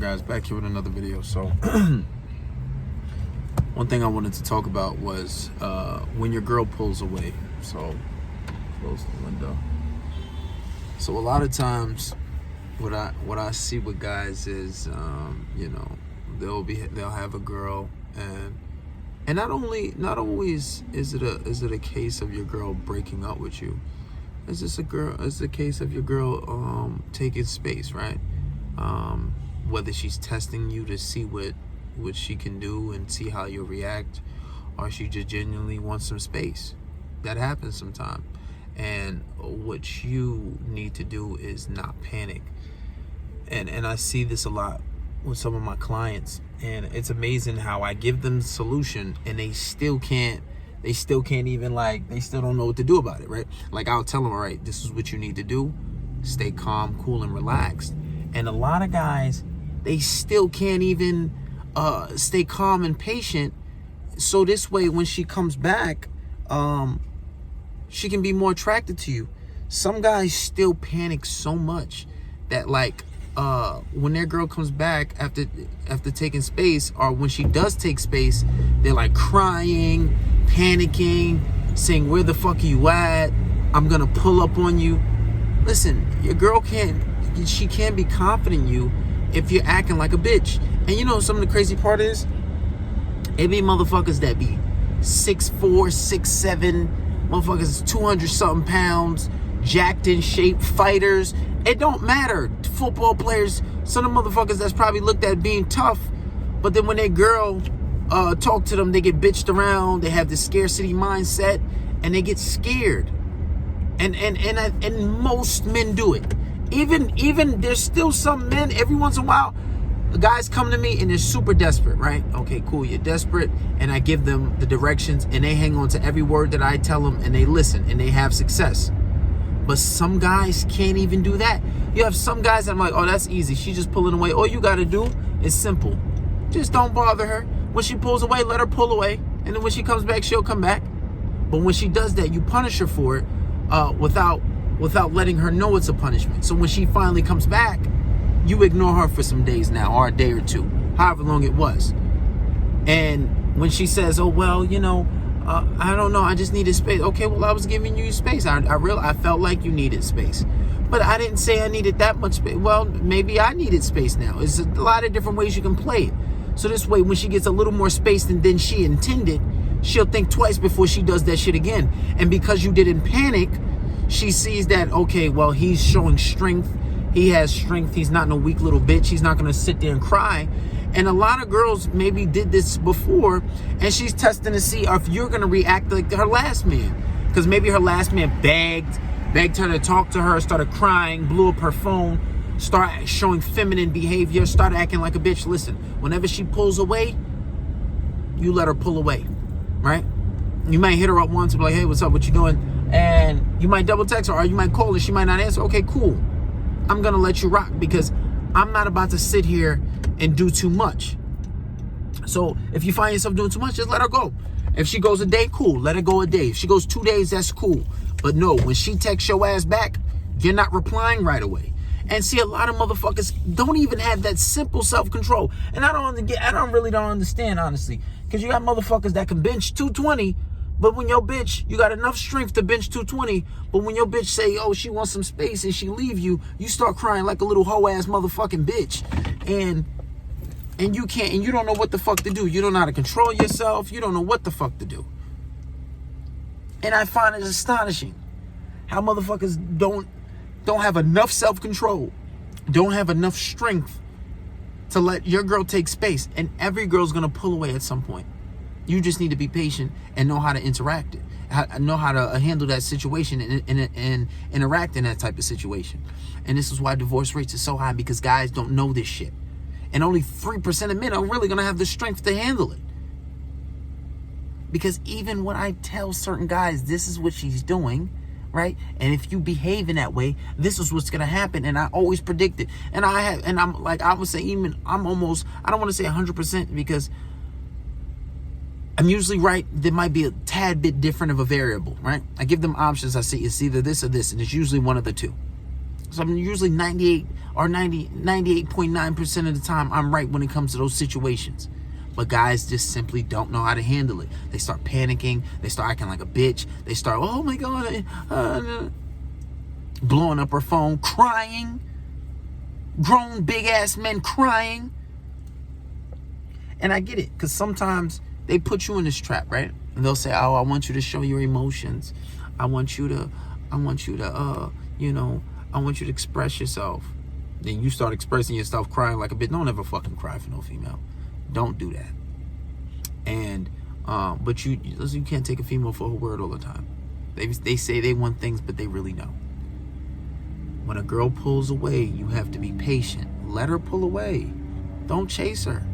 guys? Back here with another video. So one thing I wanted to talk about was when your girl pulls away. So close the window. So a lot of times what I see with guys is they'll have a girl, and not always is it a case of your girl breaking up with you. It's a case of your girl taking space, right? Whether she's testing you to see what she can do and see how you'll react, or she just genuinely wants some space. That happens sometimes. And what you need to do is not panic. And I see this a lot with some of my clients, and it's amazing how I give them the solution and they still can't even, they still don't know what to do about it, right? Like, I'll tell them, all right, this is what you need to do. Stay calm, cool, and relaxed. And a lot of guys, they still can't even stay calm and patient. So this way, when she comes back, she can be more attracted to you. Some guys still panic so much that, when their girl comes back after taking space, or when she does take space, they're like crying, panicking, saying, where the fuck are you at? I'm gonna pull up on you. Listen, your girl can't be confident in you if you're acting like a bitch. And you know, some of the crazy part is, it be motherfuckers that be 6'4", 6'7", motherfuckers 200 something pounds, jacked in shape, fighters. It don't matter. Football players, some of the motherfuckers that's probably looked at being tough, but then when their girl talk to them, they get bitched around. They have this scarcity mindset, and they get scared. And most men do it. Even there's still some men, every once in a while, guys come to me and they're super desperate, right? Okay, cool, you're desperate, and I give them the directions, and they hang on to every word that I tell them, and they listen, and they have success. But some guys can't even do that. You have some guys that I'm like, oh, that's easy. She's just pulling away. All you got to do is simple. Just don't bother her. When she pulls away, let her pull away. And then when she comes back, she'll come back. But when she does that, you punish her for it without letting her know it's a punishment. So when she finally comes back, you ignore her for some days now, or a day or two, however long it was. And when she says, oh, well, I don't know, I just needed space. Okay, well, I was giving you space. I felt like you needed space. But I didn't say I needed that much space. Well, maybe I needed space now. There's a lot of different ways you can play it. So this way, when she gets a little more space than she intended, she'll think twice before she does that shit again. And because you didn't panic, she sees that, okay, well, he's showing strength. He has strength. He's not no weak little bitch. He's not going to sit there and cry. And a lot of girls maybe did this before, and she's testing to see if you're going to react like her last man. Because maybe her last man begged her to talk to her, started crying, blew up her phone, started showing feminine behavior, started acting like a bitch. Listen, whenever she pulls away, you let her pull away, right? You might hit her up once and be like, hey, what's up? What you doing? And you might double text her, or you might call her. She might not answer. Okay, cool. I'm going to let you rock, because I'm not about to sit here and do too much. So if you find yourself doing too much, just let her go. If she goes a day, cool, let her go a day. If she goes 2 days, that's cool. But no, when she texts your ass back, you're not replying right away. And see, a lot of motherfuckers don't even have that simple self-control. And I don't understand, honestly. Because you got motherfuckers that can bench 220, but when your bitch, you got enough strength to bench 220, but when your bitch say, oh, she wants some space, and she leave you, you start crying like a little hoe-ass motherfucking bitch. And you can't, and you don't know what the fuck to do. You don't know how to control yourself. You don't know what the fuck to do. And I find it astonishing how motherfuckers don't have enough self-control, don't have enough strength to let your girl take space. And every girl's gonna pull away at some point. You just need to be patient and know how to interact it, know how to handle that situation and interact in that type of situation. And this is why divorce rates are so high, because guys don't know this shit. And only 3% of men are really gonna have the strength to handle it. Because even when I tell certain guys, this is what she's doing, right? And if you behave in that way, this is what's gonna happen. And I always predict it. And I'm like, I would say, I'm almost, I don't want to say 100%, because I'm usually right. There might be a tad bit different of a variable, right? I give them options. I say it's either this or this, and it's usually one of the two. So I'm usually 98.9% of the time, I'm right when it comes to those situations. But guys just simply don't know how to handle it. They start panicking. They start acting like a bitch. They start, oh my God, blowing up her phone, crying. Grown big ass men crying. And I get it, because sometimes they put you in this trap, right? And they'll say, oh, I want you to show your emotions. I want you to express yourself. Then you start expressing yourself, crying like a bitch. Don't ever fucking cry for no female. Don't do that. And but you can't take a female for her word all the time. They say they want things, but they really don't. When a girl pulls away, you have to be patient. Let her pull away. Don't chase her.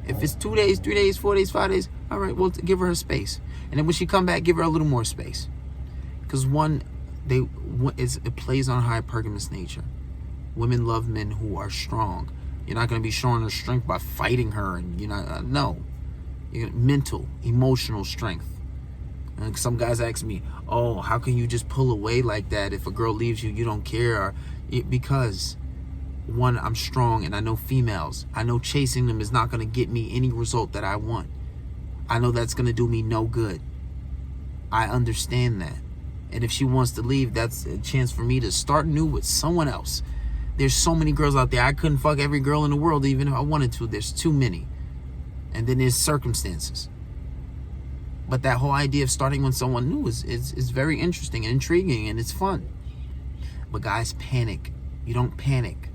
If it's 2 days, 3 days, 4 days, 5 days, all right, well, give her space. And then when she come back, give her a little more space. Because it plays on hypergamous nature. Women love men who are strong. You're not going to be showing her strength by fighting her. And no. Mental, emotional strength. And some guys ask me, oh, how can you just pull away like that? If a girl leaves you, you don't care. Because, one, I'm strong and I know females. I know chasing them is not going to get me any result that I want. I know that's going to do me no good. I understand that. And if she wants to leave, that's a chance for me to start new with someone else. There's so many girls out there. I couldn't fuck every girl in the world, even if I wanted to. There's too many. And then there's circumstances. But that whole idea of starting with someone new is very interesting and intriguing, and it's fun. But guys, panic. You don't panic.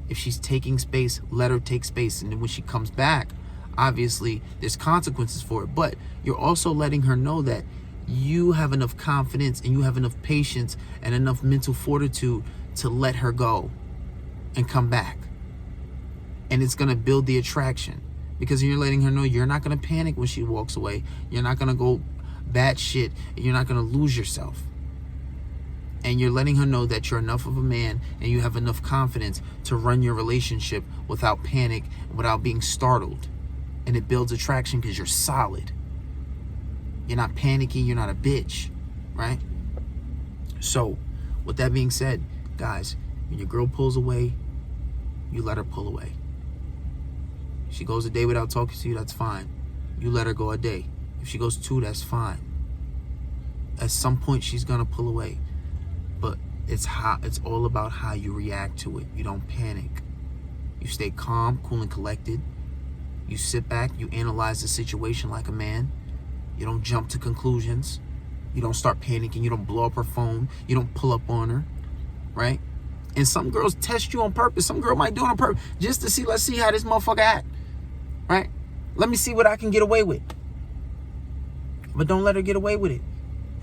If she's taking space, let her take space. And then when she comes back, obviously, there's consequences for it. But you're also letting her know that you have enough confidence and you have enough patience and enough mental fortitude to let her go and come back. And it's going to build the attraction. Because you're letting her know you're not going to panic when she walks away. You're not going to go batshit. You're not going to lose yourself. And you're letting her know that you're enough of a man and you have enough confidence to run your relationship without panic, without being startled. And it builds attraction because you're solid. You're not panicky. You're not a bitch. Right? So, with that being said, guys, when your girl pulls away, you let her pull away. She goes a day without talking to you, that's fine. You let her go a day. If she goes 2, that's fine. At some point, she's going to pull away. But it's all about how you react to it. You don't panic. You stay calm, cool, and collected. You sit back. You analyze the situation like a man. You don't jump to conclusions. You don't start panicking. You don't blow up her phone. You don't pull up on her. Right? And some girls test you on purpose. Some girl might do it on purpose just to see, let's see how this motherfucker act. Right? Let me see what I can get away with. But don't let her get away with it.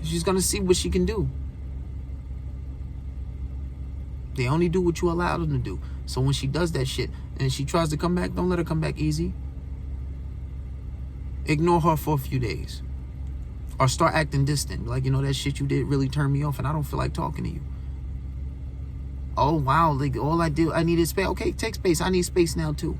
She's going to see what she can do. They only do what you allow them to do. So when she does that shit and she tries to come back, don't let her come back easy. Ignore her for a few days. Or start acting distant. Like, that shit you did really turned me off and I don't feel like talking to you. Oh, wow. Like, I needed space. Okay, take space. I need space now, too.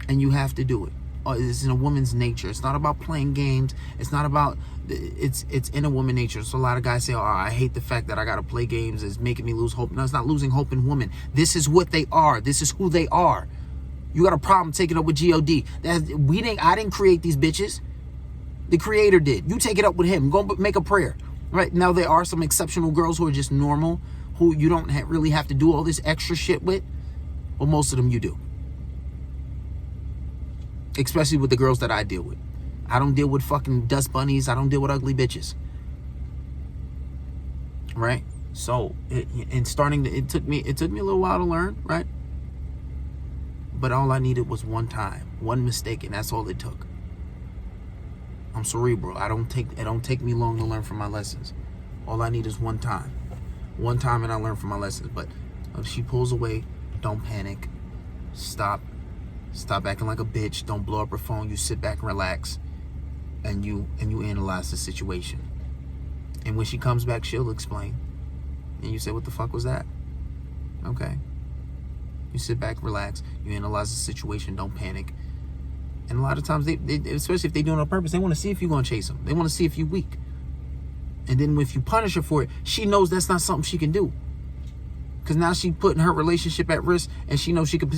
And you have to do it. It's in a woman's nature. It's not about playing games. It's not about... It's in a woman nature. So a lot of guys say, oh, I hate the fact that I got to play games. It's making me lose hope. No, it's not losing hope in women. This is what they are. This is who they are. You got a problem, take it up with G.O.D. I didn't create these bitches. The creator did. You take it up with him. Go make a prayer. Right? Now, there are some exceptional girls who are just normal, who you don't really have to do all this extra shit with. Well, most of them you do. Especially with the girls that I deal with. I don't deal with fucking dust bunnies. I don't deal with ugly bitches. Right? So, it took me a little while to learn, right? But all I needed was one time, one mistake, and that's all it took. I'm cerebral. It don't take me long to learn from my lessons. All I need is one time. One time and I learn from my lessons. But if she pulls away, don't panic. Stop acting like a bitch. Don't blow up her phone. You sit back and relax, and you analyze the situation. And when she comes back, she'll explain. And you say, "What the fuck was that?" Okay. You sit back, relax. You analyze the situation. Don't panic. And a lot of times, they especially if they do it on purpose, they want to see if you're gonna chase them. They want to see if you're weak. And then if you punish her for it, she knows that's not something she can do. Because now she's putting her relationship at risk, and she knows she could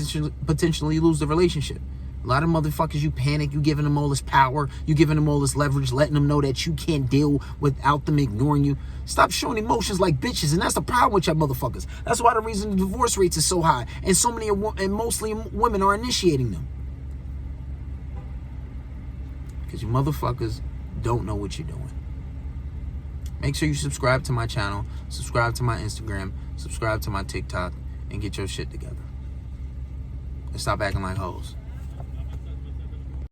potentially lose the relationship. A lot of motherfuckers, you panic, you giving them all this power, you giving them all this leverage, letting them know that you can't deal without them ignoring you. Stop showing emotions like bitches, and that's the problem with y'all motherfuckers. That's why the reason the divorce rates is so high, and so many, and mostly women are initiating them. Because you motherfuckers don't know what you're doing. Make sure you subscribe to my channel, subscribe to my Instagram, subscribe to my TikTok, and get your shit together. And stop acting like hoes.